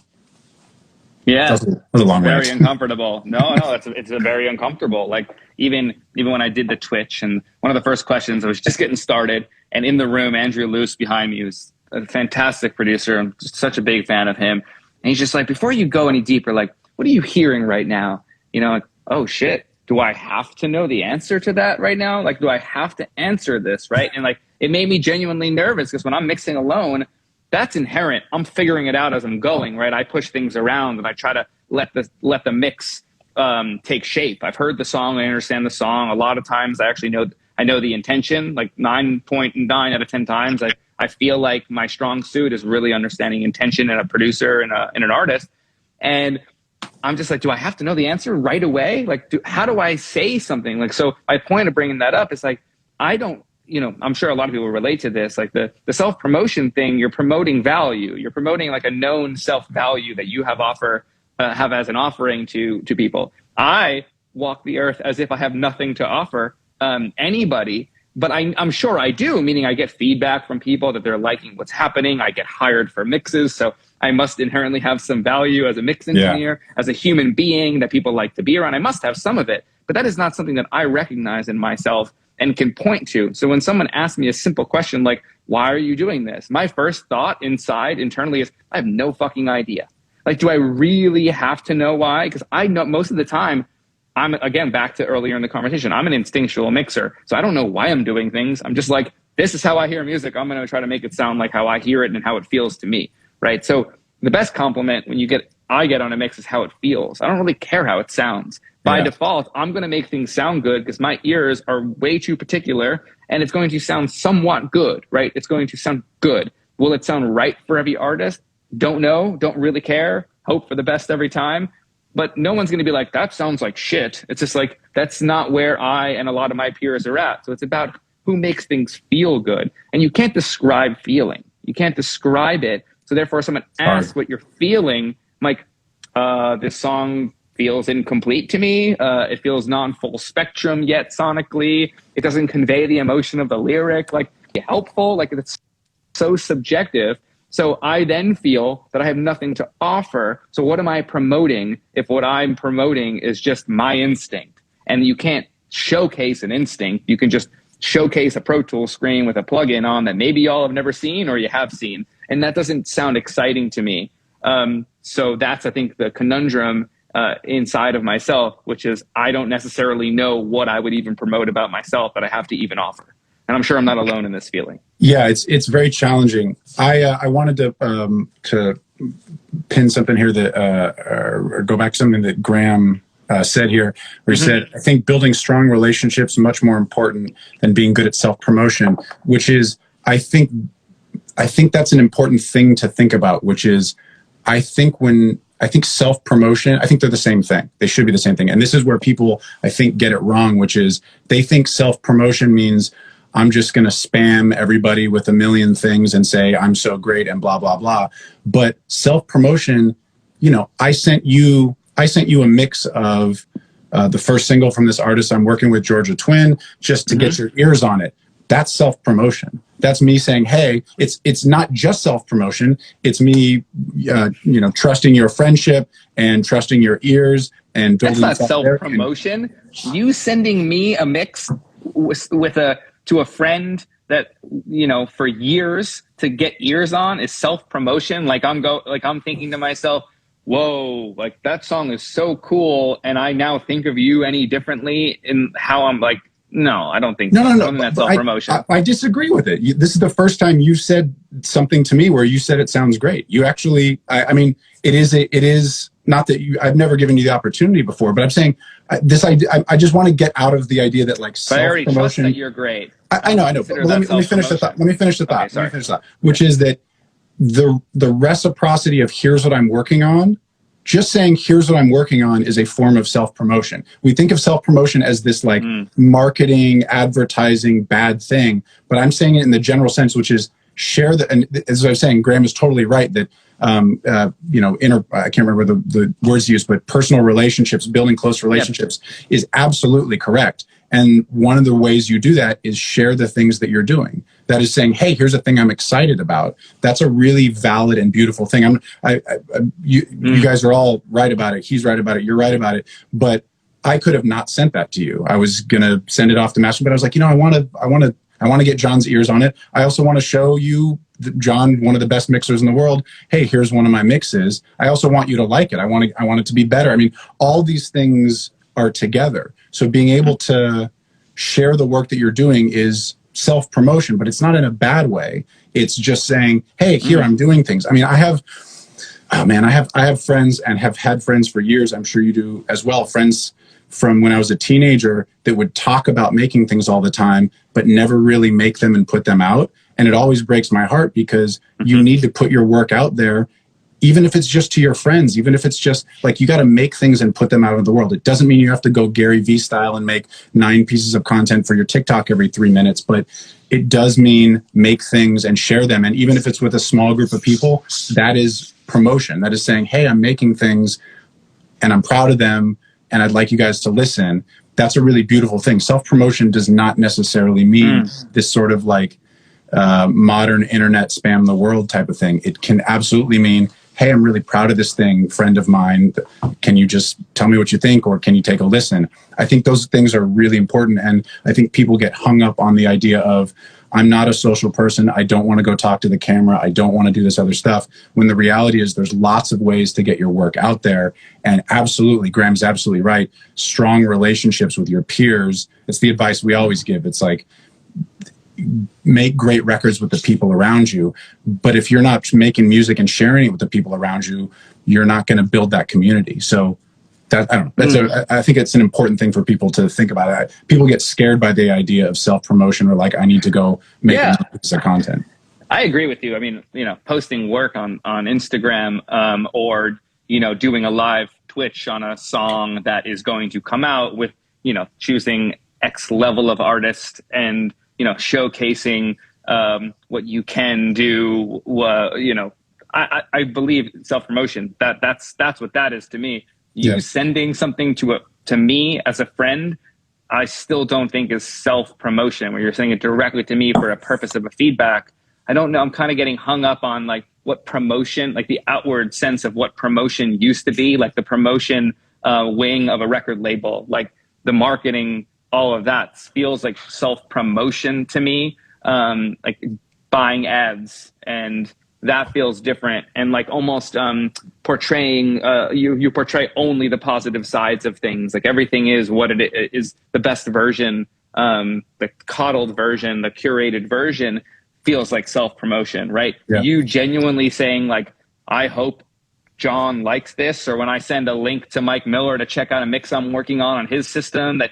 Speaker 2: Yeah,
Speaker 1: that's a long way.
Speaker 2: Very uncomfortable. No, it's a very uncomfortable. Like even when I did the Twitch, and one of the first questions, I was just getting started, and in the room, Andrew Luce behind me, who's a fantastic producer. I'm just such a big fan of him, and he's just like, before you go any deeper, like, what are you hearing right now? You know, like, oh shit. Do I have to know the answer to that right now? Like, do I have to answer this, right? And like, it made me genuinely nervous because when I'm mixing alone, that's inherent. I'm figuring it out as I'm going, right? I push things around and I try to let the mix take shape. I've heard the song, I understand the song. A lot of times I actually know the intention, like 9.9 out of 10 times. I feel like my strong suit is really understanding intention in a producer and an artist. And I'm just like, do I have to know the answer right away? Like, how do I say something? Like, so my point of bringing that up is like, I don't, you know, I'm sure a lot of people relate to this. Like the self-promotion thing, you're promoting value. You're promoting like a known self-value that you have as an offering to people. I walk the earth as if I have nothing to offer anybody, but I'm sure I do, meaning I get feedback from people that they're liking what's happening. I get hired for mixes. So I must inherently have some value as a mix engineer, as a human being that people like to be around. I must have some of it, but that is not something that I recognize in myself and can point to. So when someone asks me a simple question like, why are you doing this? My first thought internally is, I have no fucking idea. Like, do I really have to know why? Because I know most of the time, I'm, again, back to earlier in the conversation, I'm an instinctual mixer. So I don't know why I'm doing things. I'm just like, this is how I hear music. I'm going to try to make it sound like how I hear it and how it feels to me, right? So the best compliment I get on a mix is how it feels. I don't really care how it sounds. By default, I'm going to make things sound good because my ears are way too particular, and it's going to sound somewhat good, right? It's going to sound good. Will it sound right for every artist? Don't know. Don't really care. Hope for the best every time. But no one's going to be like, that sounds like shit. It's just like, that's not where I and a lot of my peers are at. So it's about who makes things feel good. And you can't describe feeling. You can't describe it. So therefore, someone asks what you're feeling, I'm like, this song feels incomplete to me. It feels non-full spectrum yet sonically. It doesn't convey the emotion of the lyric. Like, helpful. Like, it's so subjective. So I then feel that I have nothing to offer. So what am I promoting if what I'm promoting is just my instinct? And you can't showcase an instinct. You can just showcase a Pro Tools screen with a plugin on that maybe y'all have never seen or you have seen. And that doesn't sound exciting to me. So that's, I think, the conundrum inside of myself, which is I don't necessarily know what I would even promote about myself that I have to even offer. And I'm sure I'm not alone in this feeling.
Speaker 1: Yeah, it's very challenging. I wanted to pin something here that or go back to something that Graham said here, where he said, I think building strong relationships is much more important than being good at self-promotion, which is, I think that's an important thing to think about, which is, I think self-promotion, I think they're the same thing. They should be the same thing. And this is where people, I think, get it wrong, which is they think self-promotion means I'm just going to spam everybody with a million things and say, I'm so great and blah, blah, blah. But self-promotion, I sent you a mix of the first single from this artist I'm working with, Georgia Twin, just to get your ears on it. That's self-promotion. That's me saying, hey, it's not just self-promotion. It's me, trusting your friendship and trusting your ears and building.
Speaker 2: That's not self-promotion. You sending me a mix to a friend that, for years to get ears on is self-promotion. Like I'm thinking to myself, whoa, like that song is so cool. And I now think of you any differently in how I'm like, no, I don't think so. No. That's self-promotion.
Speaker 1: I disagree with it. This is the first time you said something to me where you said it sounds great. You actually, it is not that I've never given you the opportunity before, but I'm saying I just want to get out of the idea that like self-promotion.
Speaker 2: I already trust that you're great.
Speaker 1: I know. But let me finish the thought. Which is that the reciprocity of here's what I'm working on. Just saying, here's what I'm working on is a form of self-promotion. We think of self-promotion as this like marketing, advertising, bad thing. But I'm saying it in the general sense, which is share and as I was saying, Graham is totally right that, I can't remember the words used, but personal relationships, building close relationships is absolutely correct. And one of the ways you do that is share the things that you're doing. That is saying, hey, here's a thing I'm excited about. That's a really valid and beautiful thing. You guys are all right about it. He's right about it. You're right about it. But I could have not sent that to you. I was going to send it off to Master, but I was like, I want to get John's ears on it. I also want to show you, John, one of the best mixers in the world. Hey, here's one of my mixes. I also want you to like it. I want it to be better. I mean, all these things are together. So being able to share the work that you're doing is self-promotion, but it's not in a bad way. It's just saying, hey, here I'm doing things. I mean, I have friends and have had friends for years. I'm sure you do as well. Friends from when I was a teenager that would talk about making things all the time, but never really make them and put them out. And it always breaks my heart because you need to put your work out there, even if it's just to your friends, even if it's just like you got to make things and put them out in the world. It doesn't mean you have to go Gary Vee style and make 9 pieces of content for your TikTok every 3 minutes, but it does mean make things and share them. And even if it's with a small group of people, that is promotion. That is saying, hey, I'm making things and I'm proud of them and I'd like you guys to listen. That's a really beautiful thing. Self-promotion does not necessarily mean this sort of like modern internet spam the world type of thing. It can absolutely mean, hey, I'm really proud of this thing, friend of mine. Can you just tell me what you think, or can you take a listen? I think those things are really important. And I think people get hung up on the idea of, I'm not a social person. I don't want to go talk to the camera. I don't want to do this other stuff. When the reality is there's lots of ways to get your work out there. And absolutely, Graham's absolutely right. Strong relationships with your peers. It's the advice we always give. It's like, make great records with the people around you. But if you're not making music and sharing it with the people around you, you're not going to build that community. So that, I don't know. I think it's an important thing for people to think about. People get scared by the idea of self-promotion, or like, I need to go make a piece of content.
Speaker 2: I agree with you. I mean, posting work on Instagram, or, doing a live Twitch on a song that is going to come out with, choosing X level of artist and, showcasing what you can do. I believe self-promotion. That's what that is to me. You sending something to me as a friend, I still don't think is self-promotion. When you're sending it directly to me for a purpose of a feedback, I don't know. I'm kind of getting hung up on like what promotion, like the outward sense of what promotion used to be, like the promotion wing of a record label, like the marketing, all of that feels like self-promotion to me, like buying ads, and that feels different. And like almost portraying, you portray only the positive sides of things. Like everything is what it is, the best version, the coddled version, the curated version feels like self-promotion, right? Yeah. You genuinely saying like, I hope Jon likes this, or when I send a link to Mike Miller to check out a mix I'm working on his system, that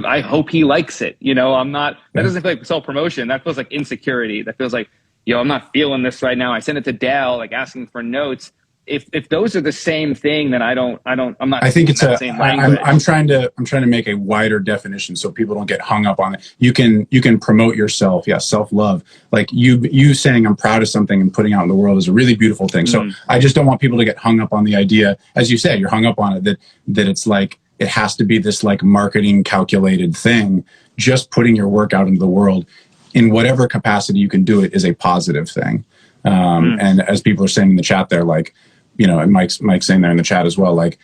Speaker 2: I hope he likes it. I'm not, that doesn't feel like self-promotion. That feels like insecurity. That feels like, I'm not feeling this right now. I sent it to Dal, like asking for notes. If those are the same thing, then I'm not.
Speaker 1: I think it's I'm trying to make a wider definition so people don't get hung up on it. You can promote yourself. Yeah. Self-love. Like you saying I'm proud of something and putting out in the world is a really beautiful thing. So I just don't want people to get hung up on the idea, as you say, you're hung up on it, that it's like, it has to be this like marketing calculated thing. Just putting your work out into the world in whatever capacity you can do it is a positive thing. And as people are saying in the chat there, like, and Mike's saying there in the chat as well, like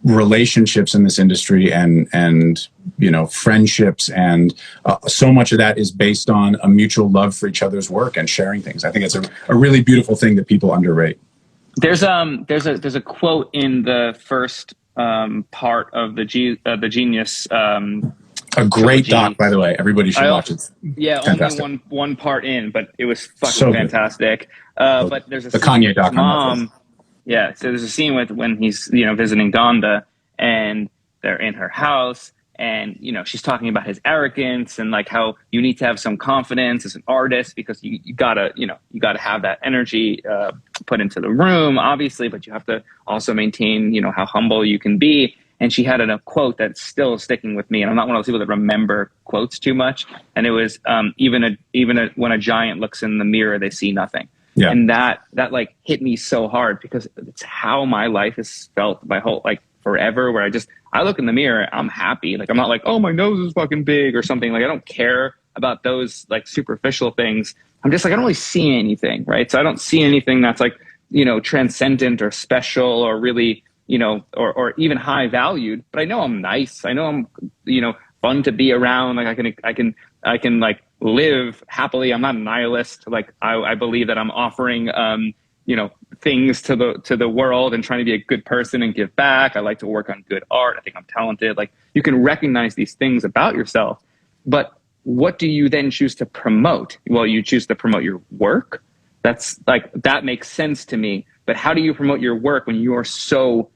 Speaker 1: relationships in this industry and friendships and so much of that is based on a mutual love for each other's work and sharing things. I think it's a really beautiful thing that people underrate.
Speaker 2: There's a quote in the first part of the Genius.
Speaker 1: A great doc, by the way. Everybody should watch it.
Speaker 2: Yeah, fantastic. Only one part in, but it was fucking fantastic. But there's a
Speaker 1: Kanye doc
Speaker 2: mom. Yeah, so there's a scene when he's visiting Donda, and they're in her house, and she's talking about his arrogance and like how you need to have some confidence as an artist because you gotta have that energy put into the room, obviously, but you have to also maintain how humble you can be. And she had a quote that's still sticking with me, and I'm not one of those people that remember quotes too much. And it was even when a giant looks in the mirror, they see nothing. Yeah. And that like hit me so hard because it's how my life has felt my whole like forever. Where I look in the mirror, I'm happy. Like I'm not like, oh, my nose is fucking big or something. Like I don't care about those like superficial things. I'm just like I don't really see anything, right? So I don't see anything that's like transcendent or special or really. Or even high valued, but I know I'm nice. I know I'm, fun to be around. Like I can like live happily. I'm not a nihilist. Like I believe that I'm offering, things to the world and trying to be a good person and give back. I like to work on good art. I think I'm talented. Like you can recognize these things about yourself, but what do you then choose to promote? Well, you choose to promote your work. That's like, that makes sense to me. But how do you promote your work when you are so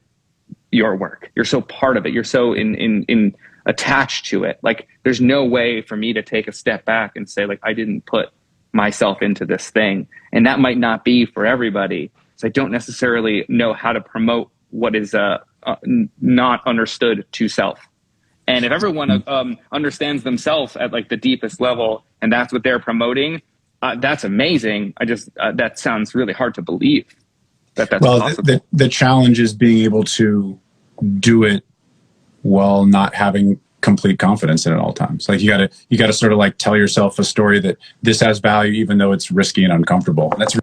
Speaker 2: your work? You're so part of it. You're so in attached to it. Like there's no way for me to take a step back and say like, I didn't put myself into this thing. And that might not be for everybody. So I don't necessarily know how to promote what is not understood to self. And if everyone understands themselves at like the deepest level and that's what they're promoting, that's amazing. That sounds really hard to believe that's possible.
Speaker 1: The challenge is being able to do it while not having complete confidence in it at all times. Like you gotta sort of like tell yourself a story that this has value, even though it's risky and uncomfortable. That's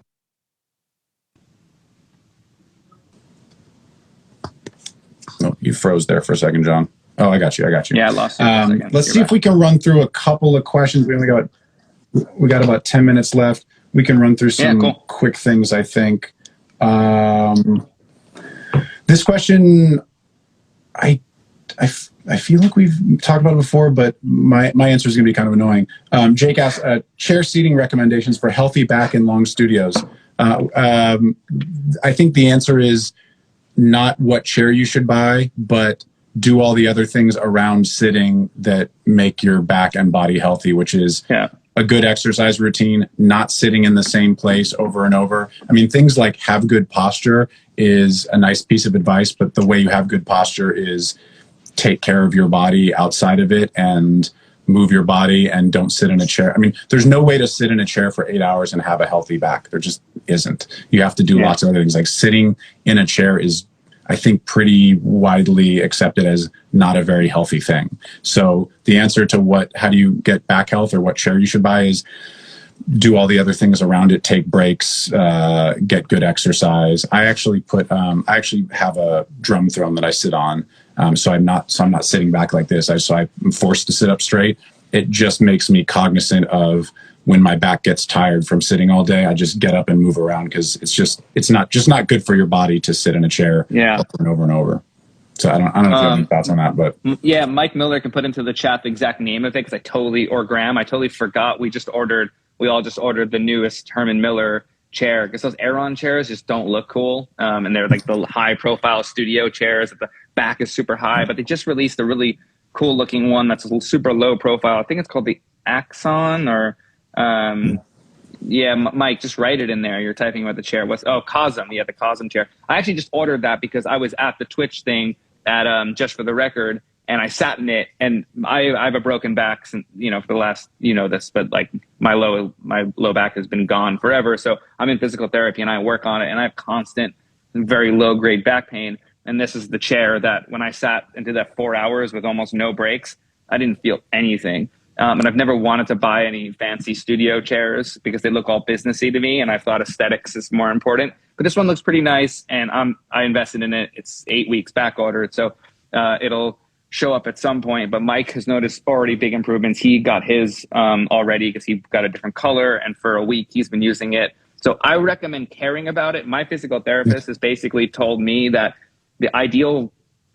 Speaker 1: oh, you froze there for a second, Jon. Oh, I got you.
Speaker 2: Yeah, I lost you for a second.
Speaker 1: Let's see if we can run through a couple of questions. We got about 10 minutes left. We can run through some quick things, I think. This question, I I feel like we've talked about it before, but my answer is going to be kind of annoying. Jake asked, chair seating recommendations for healthy back in long studios. I think the answer is not what chair you should buy, but do all the other things around sitting that make your back and body healthy, which is a good exercise routine, not sitting in the same place over and over. I mean, things like have good posture is a nice piece of advice, but the way you have good posture is take care of your body outside of it and move your body and don't sit in a chair. I mean, there's no way to sit in a chair for 8 hours and have a healthy back. There just isn't. You have to do lots of other things. Like sitting in a chair is, I think, pretty widely accepted as not a very healthy thing. So the answer to how do you get back health or what chair you should buy is do all the other things around it, take breaks, get good exercise. I actually have a drum throne that I sit on. So I'm not sitting back like this. So I'm forced to sit up straight. It just makes me cognizant of when my back gets tired from sitting all day. I just get up and move around because it's not good for your body to sit in a chair over and over and over. So I don't know if you have any thoughts on that, but
Speaker 2: yeah, Mike Miller can put into the chat the exact name of it because or Graham, I totally forgot. We all just ordered the newest Herman Miller chair because those Aeron chairs just don't look cool. And they're like the high profile studio chairs that the back is super high, but they just released a really cool looking one that's super low profile. I think it's called the Axon or, Mike, just write it in there. You're typing about the chair. Cosm. Yeah, the Cosm chair. I actually just ordered that because I was at the Twitch thing at, Just for the Record, and I sat in it, and I have a broken back since, for the last, this, but like my low back has been gone forever. So I'm in physical therapy and I work on it, and I have constant, very low grade back pain. And this is the chair that when I sat into that 4 hours with almost no breaks, I didn't feel anything. And I've never wanted to buy any fancy studio chairs because they look all businessy to me, and I thought aesthetics is more important. But this one looks pretty nice, and I invested in it. It's 8 weeks back ordered, so it'll show up at some point. But Mike has noticed already big improvements. He got his already because he got a different color, and for a week he's been using it. So I recommend caring about it. My physical therapist has basically told me that the ideal,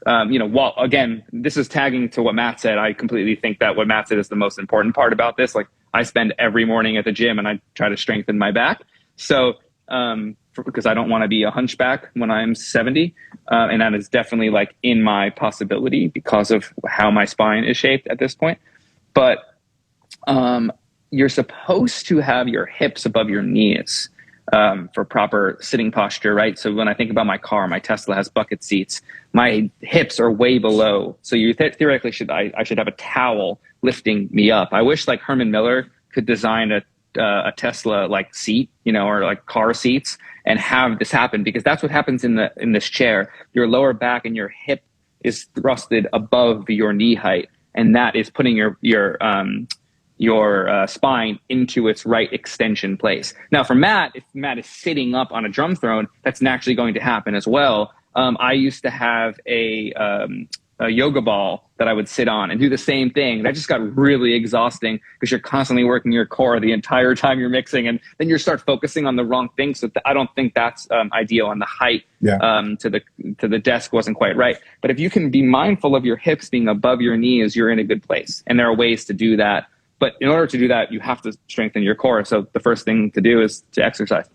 Speaker 2: again, this is tagging to what Matt said. I completely think that what Matt said is the most important part about this. Like, I spend every morning at the gym and I try to strengthen my back. So, because I don't want to be a hunchback when I'm 70. And that is definitely like in my possibility because of how my spine is shaped at this point. But you're supposed to have your hips above your knees for proper sitting posture, right? So when I think about my car, my Tesla has bucket seats. My hips are way below. So you theoretically I should have a towel lifting me up. I wish like Herman Miller could design a Tesla like seat, or like car seats, and have this happen, because that's what happens in this chair. Your lower back and your hip is thrusted above your knee height, and that is putting your spine into its right extension place. Now for Matt, if Matt is sitting up on a drum throne, that's naturally going to happen as well. I used to have a yoga ball that I would sit on and do the same thing. That just got really exhausting because you're constantly working your core the entire time you're mixing, and then you start focusing on the wrong things. So I don't think that's ideal, and the height to the desk wasn't quite right. But if you can be mindful of your hips being above your knees, you're in a good place. And there are ways to do that. But in order to do that, you have to strengthen your core. So the first thing to do is to exercise.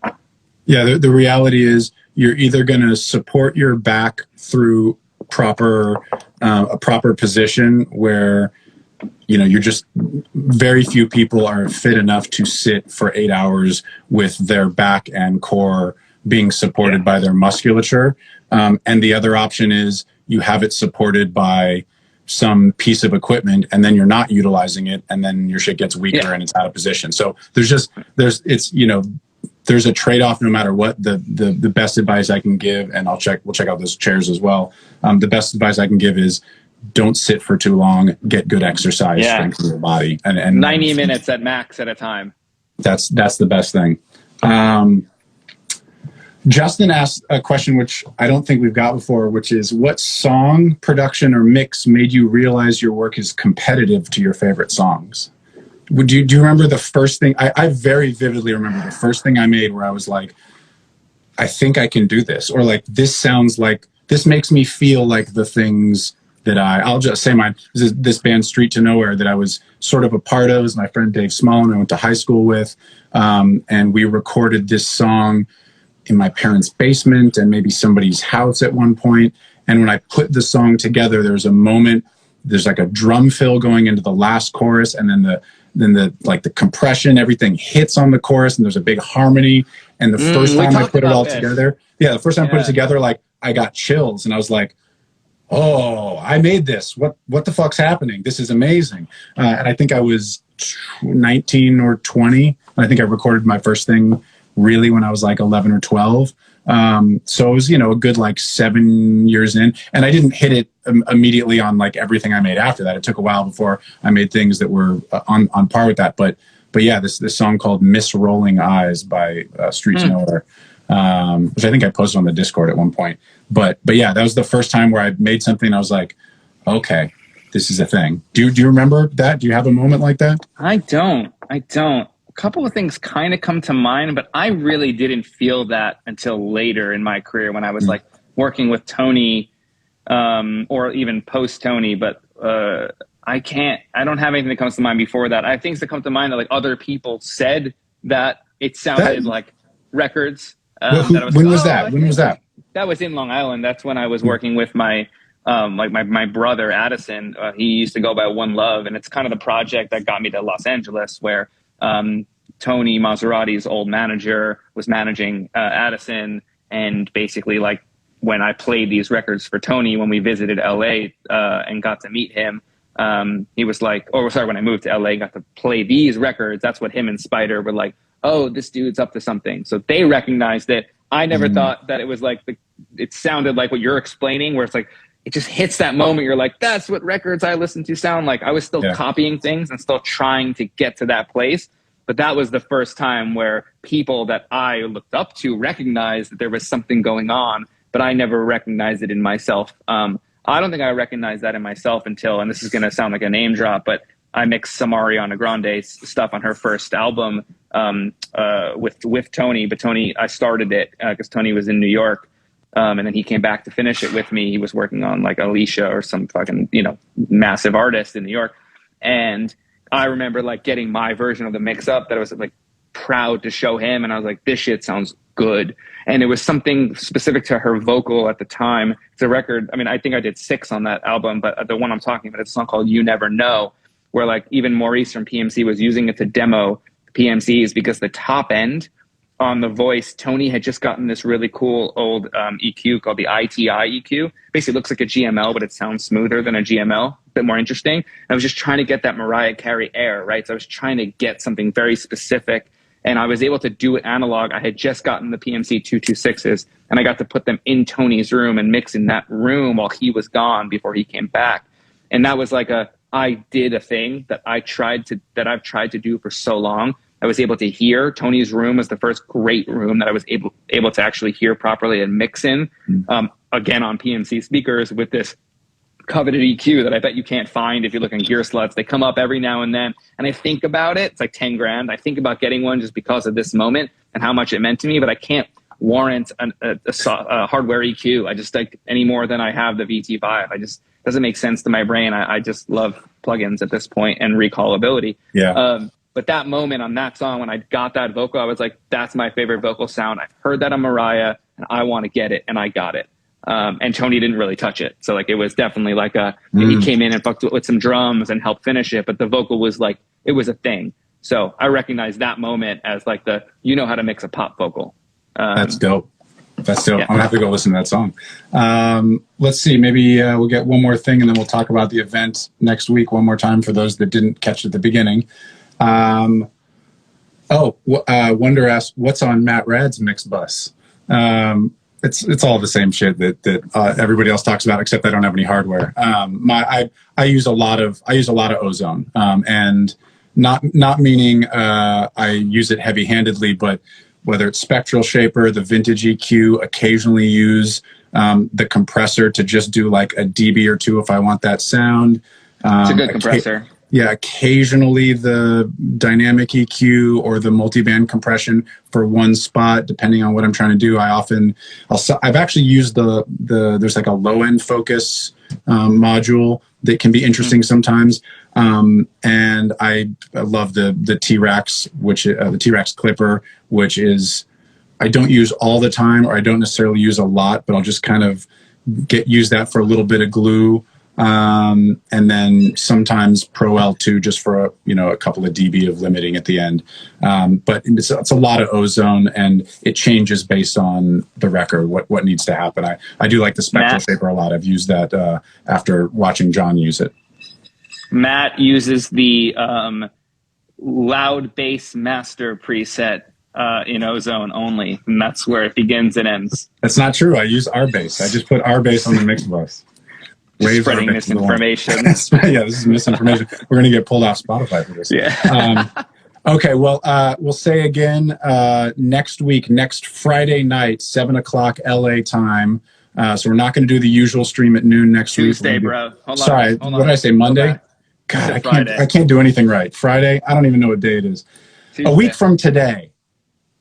Speaker 1: Yeah, the reality is you're either going to support your back through a proper position where, you're just, very few people are fit enough to sit for 8 hours with their back and core being supported by their musculature. And the other option is you have it supported by some piece of equipment, and then you're not utilizing it, and then your shit gets weaker and it's out of position. So there's a trade-off no matter what. The best advice I can give, and we'll check out those chairs as well. The best advice I can give is don't sit for too long, get good exercise, strengthen your body. And
Speaker 2: 90 minutes at max at a time.
Speaker 1: That's the best thing. Justin asked a question which I don't think we've got before, which is, what song, production, or mix made you realize your work is competitive to your favorite songs? Do you remember the first thing? I very vividly remember the first thing I made where I was like, I think I can do this, or like, this sounds like, this makes me feel like the things that I'll just say mine. This band Street to Nowhere that I was sort of a part of. It was my friend Dave Smallman I went to high school with. And we recorded this song in my parents' basement and maybe somebody's house at one point. And when I put the song together, there's a moment, there's like a drum fill going into the last chorus, and then the compression, everything hits on the chorus, and there's a big harmony. And the first time I put it all together, the first time I put it together, like I got chills, and I was like, oh, I made this. What the fuck's happening? This is amazing. And I think I was 19 or 20. I think I recorded my first thing really when I was like 11 or 12. So it was, a good like 7 years in, and I didn't hit it immediately on like everything I made after that. It took a while before I made things that were on par with that. But yeah, this song called Miss Rolling Eyes by Street to Nowhere, which I think I posted on the Discord at one point. But yeah, that was the first time where I made something. I was like, okay, this is a thing. Do you remember that? Do you have a moment like that?
Speaker 2: I don't. A couple of things kind of come to mind, but I really didn't feel that until later in my career when I was like working with Tony, or even post Tony. But I don't have anything that comes to mind before that. I have things that come to mind that like other people said that it sounded like records.
Speaker 1: When was that?
Speaker 2: That was in Long Island. That's when I was working with my my brother Addison. He used to go by One Love, and it's kind of the project that got me to Los Angeles, where Tony Maserati's old manager was managing Addison, and basically like when I played these records for Tony when we visited LA and got to meet him, he was like, when I moved to LA and got to play these records, that's what him and Spider were like, oh, this dude's up to something. So they recognized it. I never thought that it was like it sounded like what you're explaining, where it's like it just hits that moment. You're like, that's what records I listen to sound like. I was still copying things and still trying to get to that place. But that was the first time where people that I looked up to recognized that there was something going on, but I never recognized it in myself. I don't think I recognized that in myself until, and this is going to sound like a name drop, but I mixed some Ariana Grande stuff on her first album with Tony. But Tony, I started it because Tony was in New York. And then he came back to finish it with me. He was working on like Alicia or some fucking, massive artist in New York. And I remember like getting my version of the mix up that I was like proud to show him. And I was like, this shit sounds good. And it was something specific to her vocal at the time. It's a record. I mean, I think I did 6 on that album, but the one I'm talking about, it's a song called You Never Know, where like even Maurice from PMC was using it to demo PMCs because the top end on the voice, Tony had just gotten this really cool old EQ called the ITI EQ. Basically looks like a GML, but it sounds smoother than a GML, a bit more interesting. And I was just trying to get that Mariah Carey air, right? So I was trying to get something very specific, and I was able to do it analog. I had just gotten the PMC 226s, and I got to put them in Tony's room and mix in that room while he was gone before he came back. And that was like I did a thing that I've tried to do for so long. I was able to hear. Tony's room was the first great room that I was able to actually hear properly and mix in, again on PMC speakers with this coveted EQ that I bet you can't find if you look on Gear Sluts. They come up every now and then, and I think about it. It's like 10 grand. I think about getting one just because of this moment and how much it meant to me, but I can't warrant a hardware EQ. I just like any more than I have the VT5. I just doesn't make sense to my brain. I just love plugins at this point and recallability.
Speaker 1: Yeah.
Speaker 2: But that moment on that song, when I got that vocal, I was like, that's my favorite vocal sound. I've heard that on Mariah, and I want to get it, and I got it. And Tony didn't really touch it. So like it was definitely like he came in and fucked with some drums and helped finish it, but the vocal was like, it was a thing. So I recognize that moment as like how to mix a pop vocal.
Speaker 1: That's dope. That's dope.
Speaker 2: Yeah.
Speaker 1: I'm gonna have to go listen to that song. Let's see. Maybe we'll get one more thing, and then we'll talk about the event next week one more time for those that didn't catch it at the beginning. Wonder asked, what's on Matt Rad's mix bus? It's all the same shit that everybody else talks about, except I don't have any hardware. I use a lot of Ozone, and not meaning I use it heavy-handedly, but whether it's Spectral Shaper, the Vintage EQ, occasionally use the compressor to just do like a dB or 2 if I want that sound.
Speaker 2: It's a good compressor.
Speaker 1: Yeah, occasionally the dynamic EQ or the multiband compression for one spot, depending on what I'm trying to do. I've actually used there's like a low end focus module that can be interesting sometimes. And I love the T-Rex, the T-Rex clipper, which is, I don't use all the time, or I don't necessarily use a lot, but I'll just kind of use that for a little bit of glue. And then sometimes Pro L2 just for a couple of dB of limiting at the end. But it's a lot of ozone, and it changes based on the record, what needs to happen. I do like the Spectral Shaper a lot. I've used that after watching Jon use it.
Speaker 2: Matt uses the loud bass master preset in ozone only, and that's where it begins and ends.
Speaker 1: That's not true. I use our bass. I just put our bass on the mix bus.
Speaker 2: Spreading misinformation.
Speaker 1: Yeah, this is misinformation. We're going to get pulled off Spotify for this.
Speaker 2: Yeah.
Speaker 1: Okay, well, we'll say again next week, next Friday night, 7 o'clock LA time. So we're not going to do the usual stream at noon next week.
Speaker 2: Tuesday, bro. Hold on.
Speaker 1: Sorry, what did I say? Monday? God, I can't do anything right. Friday? I don't even know what day it is.
Speaker 2: Tuesday.
Speaker 1: A week from today,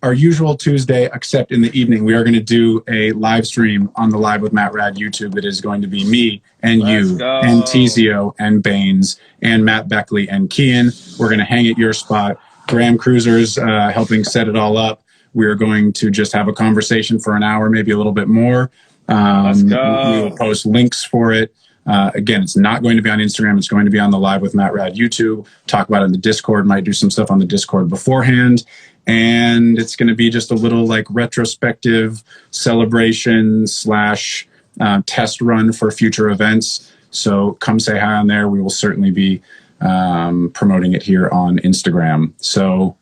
Speaker 1: our usual Tuesday, except in the evening, we are going to do a live stream on the Live with Matt Rad YouTube. It is going to be me and you and Tizio and Baines and Matt Beckley and Kian. We're going to hang at your spot. Graham Cruiser's helping set it all up. We're going to just have a conversation for an hour, maybe a little bit more.
Speaker 2: Let's go.
Speaker 1: We will post links for it. Again, it's not going to be on Instagram. It's going to be on the Live with Matt Rad YouTube. Talk about it in the Discord. Might do some stuff on the Discord beforehand. And it's going to be just a little like retrospective celebration / test run for future events. So come say hi on there. We will certainly be promoting it here on Instagram. So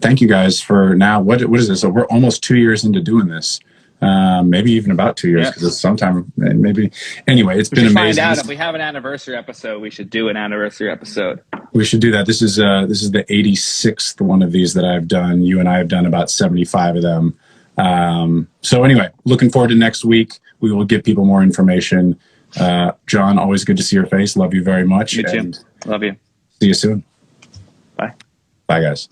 Speaker 1: thank you guys for now. What is this? So we're almost 2 years into doing this. Maybe even about 2 years, because it's sometime, maybe. Anyway, it's been amazing.
Speaker 2: Find out if we have an anniversary episode. We should do an anniversary episode.
Speaker 1: We should do that. This is the 86th one of these that I've done. You and I have done about 75 of them. So anyway, looking forward to next week. We will give people more information. Jon, always good to see your face. Love you very much.
Speaker 2: You too. Love you.
Speaker 1: See you soon.
Speaker 2: Bye.
Speaker 1: Bye, guys.